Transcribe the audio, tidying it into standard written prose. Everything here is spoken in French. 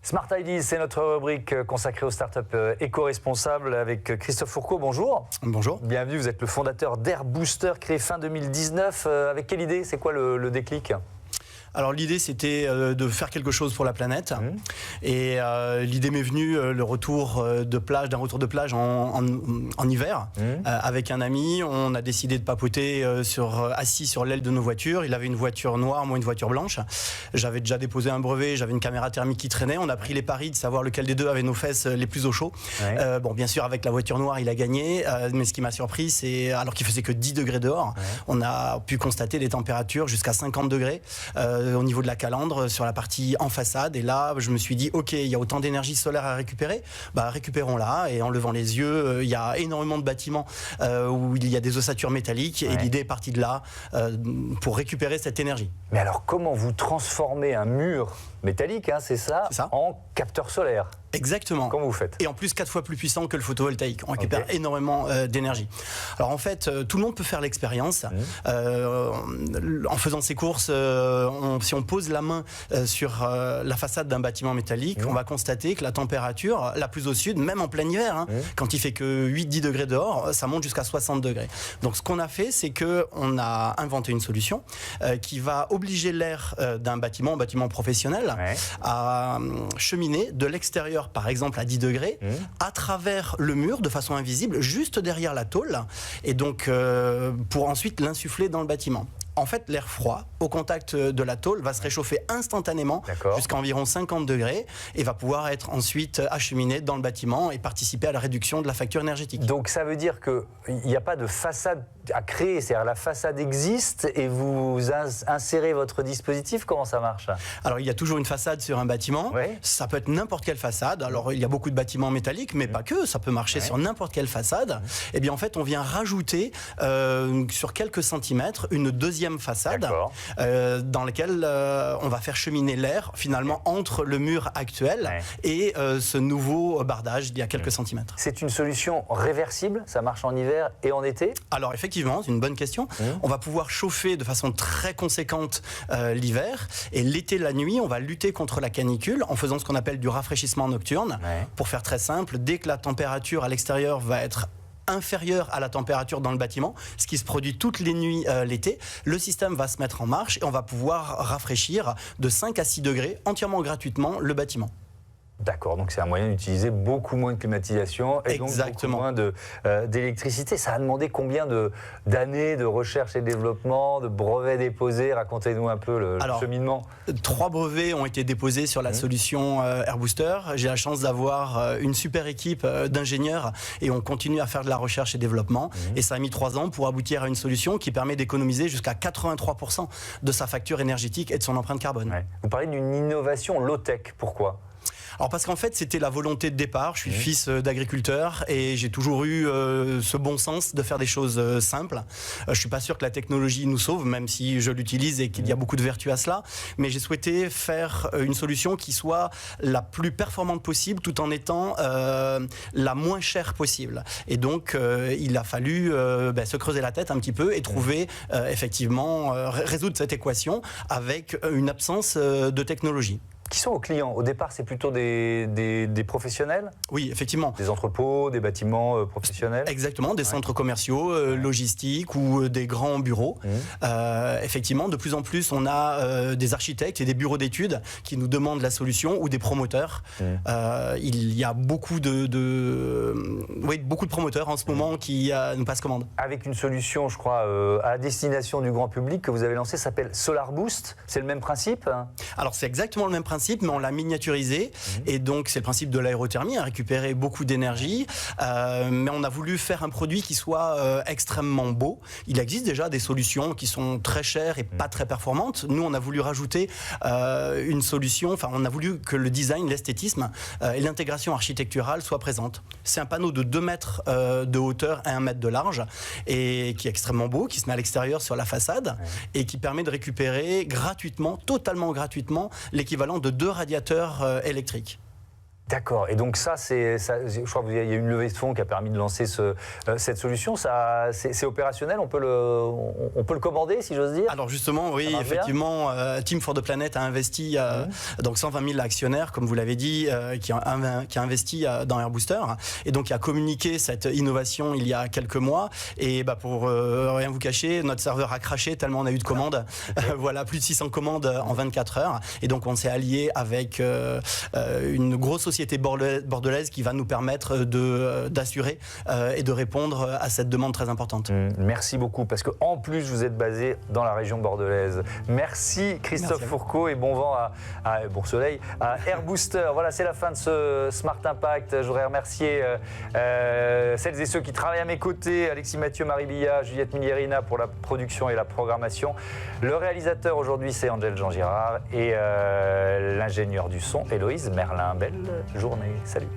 Smart Ideas, c'est notre rubrique consacrée aux startups éco-responsables avec Christophe Fourcault. Bonjour. Bonjour. Bienvenue, vous êtes le fondateur d'Air Booster, créé fin 2019. Avec quelle idée? C'est quoi le déclic? Alors l'idée c'était de faire quelque chose pour la planète et l'idée m'est venue d'un retour de plage en hiver avec un ami. On a décidé de papoter assis sur l'aile de nos voitures. Il avait une voiture noire, moi une voiture blanche. J'avais déjà déposé un brevet, j'avais une caméra thermique qui traînait. On a pris les paris de savoir lequel des deux avait nos fesses les plus au chaud. Bon, bien sûr avec la voiture noire il a gagné, mais ce qui m'a surpris c'est alors qu'il faisait que 10 degrés dehors, on a pu constater des températures jusqu'à 50 degrés. Au niveau de la calandre sur la partie en façade, et là je me suis dit ok, il y a autant d'énergie solaire à récupérer, récupérons-la. Et en levant les yeux, il y a énormément de bâtiments où il y a des ossatures métalliques et l'idée est partie de là pour récupérer cette énergie. Mais alors comment vous transformez un mur métallique, c'est ça, en capteur solaire? Exactement. Comment vous faites? Et en plus 4 fois plus puissant que le photovoltaïque. On récupère énormément d'énergie. Alors en fait, tout le monde peut faire l'expérience. En faisant ses courses, si on pose la main sur la façade d'un bâtiment métallique, on va constater que la température, la plus au sud, même en plein hiver, quand il fait que 8-10 degrés dehors, ça monte jusqu'à 60 degrés. Donc ce qu'on a fait, c'est qu'on a inventé une solution qui va obliger l'air d'un bâtiment, un bâtiment professionnel, à cheminer de l'extérieur, par exemple à 10 degrés, à travers le mur de façon invisible, juste derrière la tôle, et donc pour ensuite l'insuffler dans le bâtiment. En fait, l'air froid, au contact de la tôle, va se réchauffer instantanément jusqu'à environ 50 degrés et va pouvoir être ensuite acheminé dans le bâtiment et participer à la réduction de la facture énergétique. Donc ça veut dire qu'il n'y a pas de façade à créer, c'est-à-dire la façade existe et vous insérez votre dispositif, comment ça marche? Alors il y a toujours une façade sur un bâtiment, ça peut être n'importe quelle façade. Alors il y a beaucoup de bâtiments métalliques, mais pas que, ça peut marcher sur n'importe quelle façade. Et bien en fait on vient rajouter sur quelques centimètres une deuxième façade dans laquelle on va faire cheminer l'air finalement entre le mur actuel et ce nouveau bardage d'il y a quelques centimètres. C'est une solution réversible, ça marche en hiver et en été? Alors effectivement, c'est une bonne question. On va pouvoir chauffer de façon très conséquente l'hiver, et l'été, la nuit, on va lutter contre la canicule en faisant ce qu'on appelle du rafraîchissement nocturne. Pour faire très simple, dès que la température à l'extérieur va être inférieure à la température dans le bâtiment, ce qui se produit toutes les nuits l'été, le système va se mettre en marche et on va pouvoir rafraîchir de 5 à 6 degrés entièrement gratuitement le bâtiment. D'accord, donc c'est un moyen d'utiliser beaucoup moins de climatisation et donc beaucoup moins d'électricité. Ça a demandé combien d'années de recherche et développement, de brevets déposés? Racontez-nous un peu le cheminement. 3 brevets ont été déposés sur la solution Air Booster. J'ai la chance d'avoir une super équipe d'ingénieurs et on continue à faire de la recherche et développement. Et ça a mis 3 ans pour aboutir à une solution qui permet d'économiser jusqu'à 83% de sa facture énergétique et de son empreinte carbone. Vous parlez d'une innovation low-tech, pourquoi ? Alors parce qu'en fait c'était la volonté de départ, je suis fils d'agriculteur et j'ai toujours eu ce bon sens de faire des choses simples. Je suis pas sûr que la technologie nous sauve, même si je l'utilise et qu'il y a beaucoup de vertus à cela, mais j'ai souhaité faire une solution qui soit la plus performante possible tout en étant la moins chère possible. Et donc il a fallu se creuser la tête un petit peu et trouver effectivement résoudre cette équation avec une absence de technologie. Qui sont vos clients? Au départ, c'est plutôt des professionnels? Oui, effectivement. Des entrepôts, des bâtiments professionnels? Exactement, des centres commerciaux, logistiques ou des grands bureaux. Effectivement, de plus en plus, on a des architectes et des bureaux d'études qui nous demandent la solution ou des promoteurs. Il y a beaucoup de promoteurs en ce moment qui nous passent commande. Avec une solution, je crois, à destination du grand public que vous avez lancée, s'appelle Solar Boost. C'est le même principe? Alors, c'est exactement le même principe, mais on l'a miniaturisé. Et donc, c'est le principe de l'aérothermie, récupérer beaucoup d'énergie. Mais on a voulu faire un produit qui soit extrêmement beau. Il existe déjà des solutions qui sont très chères et pas très performantes. Nous, on a voulu rajouter une solution, on a voulu que le design, l'esthétisme et l'intégration architecturale soient présentes. C'est un panneau de 2 mètres de hauteur et 1 mètre de large, et qui est extrêmement beau, qui se met à l'extérieur sur la façade, et qui permet de récupérer gratuitement, totalement gratuitement, l'équivalent de 2 radiateurs électriques. D'accord. Et donc ça, je crois qu'il y a une levée de fonds qui a permis de lancer cette solution. C'est opérationnel, on peut le commander, si j'ose dire. Alors justement, oui, effectivement, Team for the Planet a investi donc 120 000 actionnaires, comme vous l'avez dit, qui a investi dans Airbooster, et donc qui a communiqué cette innovation il y a quelques mois. Et pour rien vous cacher, notre serveur a craché tellement on a eu de commandes. Voilà, plus de 600 commandes en 24 heures. Et donc on s'est allié avec une grosse société bordelaise qui va nous permettre d'assurer et de répondre à cette demande très importante. Merci beaucoup, parce qu'en plus vous êtes basé dans la région bordelaise. Merci Christophe Fourcault, et bon vent bon soleil à Airbooster. Voilà, c'est la fin de ce Smart Impact. Je voudrais remercier celles et ceux qui travaillent à mes côtés, Alexis Mathieu, Marie Billa, Juliette Milierina pour la production et la programmation. Le réalisateur aujourd'hui, c'est Angèle Jean-Girard, et l'ingénieur du son, Héloïse Merlin. Belle journée. Salut.